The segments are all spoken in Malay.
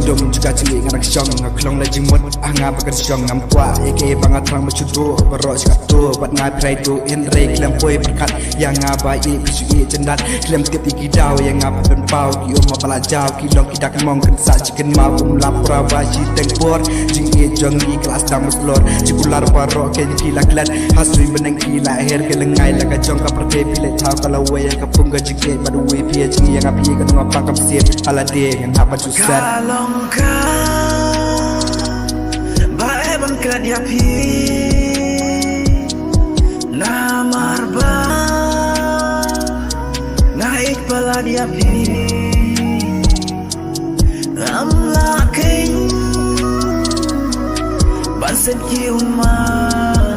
dum juga cilik nganak syong ngeklong la jimut anga bakan syong ngam kwa eke banga trang machudu barok sikatu bat ngai prai du in rei klem poi berkat yang ngabai pisu cendat klem tip iki daw yang ngap ben pau ki oma pala jaw ki long ki dak mong kan sa chicken mau lapra baji tengpor jing e jong i kelas tamus lor cikular barok ke ki laklat hasri beneng ki la her ke lengai la ka jong ka perke pile tau kala we ka punga jike badu we pie jing yang api kan ngapa ka psie ala de yang apa susah kalongka bae bangkat ya pi namarba naik pala dia pi amlaking bansen ki umar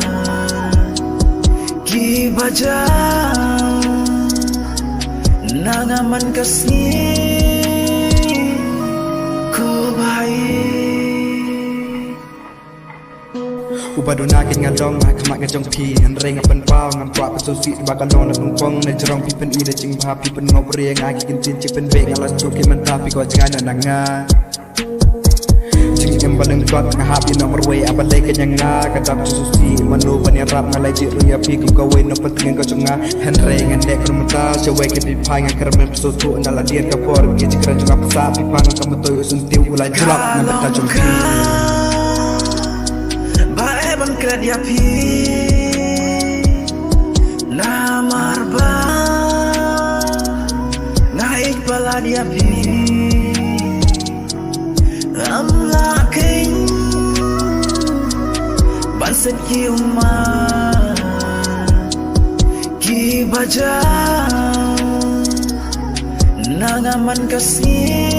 ki baja nangaman kasih ku baik ubadona kin ngalong kamak ngajong pi han reng apan pau ngam kwa pasu si bakalong na pungpong na jerong pi pen ida jing bha pi pen ngop re ngaki kin tin chip pen be ngalas tu ki man ta pi ko jangan na nga jing em baleng kot ngahap di nomor we abale ke nyanga kadap su si manu pani rap ngalai ji ruya pi kum ka we no penting ko chunga han reng ande krumta chewe ke pi phai nga kermen pasu tu andala dien ka por ki jikran chunga pasa pi pang ka matoy usun tiu ulai drop na bata jong pi bangkat ya pi namarba naik pala dia pi amlaking bansen ki umar ki baja nangaman kasih